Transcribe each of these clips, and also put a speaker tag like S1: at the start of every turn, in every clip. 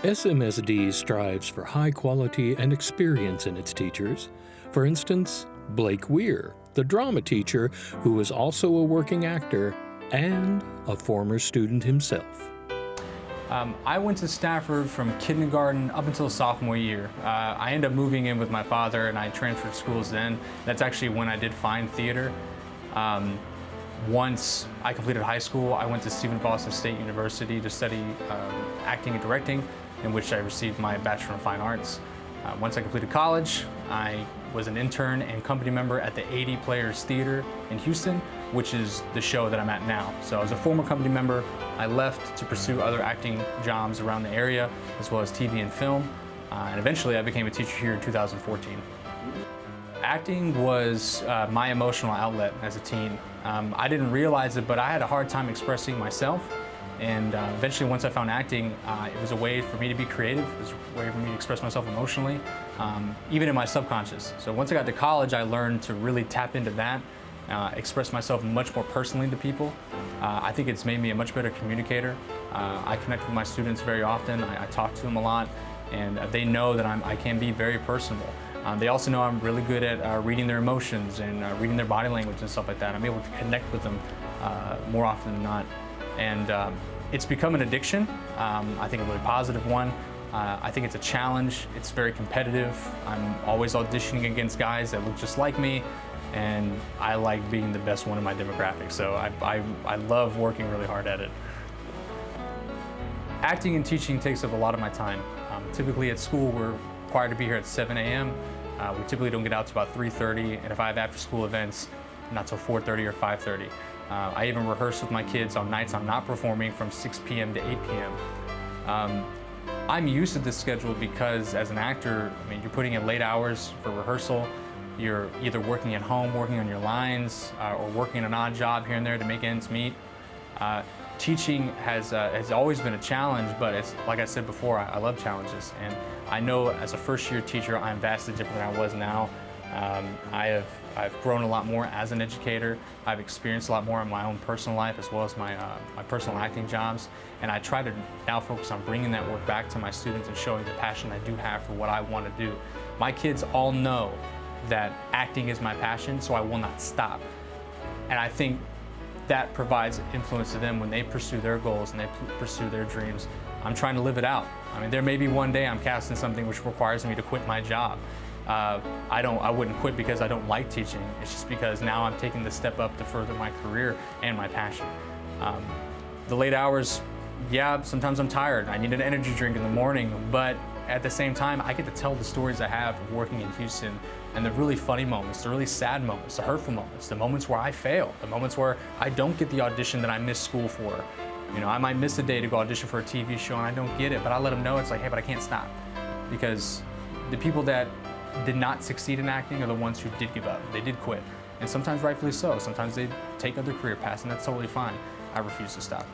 S1: SMSD strives for high quality and experience in its teachers. For instance, Blake Weir, the drama teacher who is also a working actor and a former student himself.
S2: I went to Stafford from kindergarten up until sophomore year. I ended up moving in with my father and I transferred schools then. That's actually when I did find theater. Once I completed high school, I went to Stephen Boston State University to study acting and directing, in which I received my Bachelor in Fine Arts. Once I completed college, I was an intern and company member at the 80 Players Theater in Houston, which is the show that I'm at now. So I was a former company member. I left to pursue other acting jobs around the area, as well as TV and film. And eventually I became a teacher here in 2014. Acting was my emotional outlet as a teen. I didn't realize it, but I had a hard time expressing myself. And eventually, once I found acting, it was a way for me to be creative. It was a way for me to express myself emotionally, even in my subconscious. So once I got to college, I learned to really tap into that, express myself much more personally to people. I think it's made me a much better communicator. I connect with my students very often. I talk to them a lot, and they know that I can be very personable. They also know I'm really good at reading their emotions and reading their body language and stuff like that. I'm able to connect with them more often than not. And it's become an addiction. I think a really positive one. I think it's a challenge. It's very competitive. I'm always auditioning against guys that look just like me, and I like being the best one in my demographic. So I love working really hard at it. Acting and teaching takes up a lot of my time. Typically at school, we're required to be here at 7 a.m. We typically don't get out to about 3:30, and if I have after-school events, not till 4:30 or 5:30. I even rehearse with my kids on nights I'm not performing from 6 p.m. to 8 p.m. I'm used to this schedule because as an actor, I mean, you're putting in late hours for rehearsal. You're either working at home, working on your lines, or working an odd job here and there to make ends meet. Teaching has always been a challenge, but it's like I said before, I love challenges. And I know as a first-year teacher, I'm vastly different than I was now. I've grown a lot more as an educator. I've experienced a lot more in my own personal life as well as my personal acting jobs. And I try to now focus on bringing that work back to my students and showing the passion I do have for what I want to do. My kids all know that acting is my passion, so I will not stop. And I think that provides influence to them when they pursue their goals and they pursue their dreams. I'm trying to live it out. I mean, there may be one day I'm cast in something which requires me to quit my job. I wouldn't quit because I don't like teaching. It's just because now I'm taking the step up to further my career and my passion. The late hours, yeah, sometimes I'm tired. I need an energy drink in the morning, but at the same time, I get to tell the stories I have of working in Houston, and the really funny moments, the really sad moments, the hurtful moments, the moments where I fail, the moments where I don't get the audition that I missed school for. You know, I might miss a day to go audition for a TV show and I don't get it, but I let them know it's like, hey, but I can't stop. Because the people that did not succeed in acting are the ones who did give up. They did quit. And sometimes rightfully so. Sometimes they take other career paths, and that's totally fine. I refuse to stop.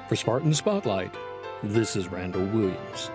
S1: For Spartan Spotlight, this is Randall Williams.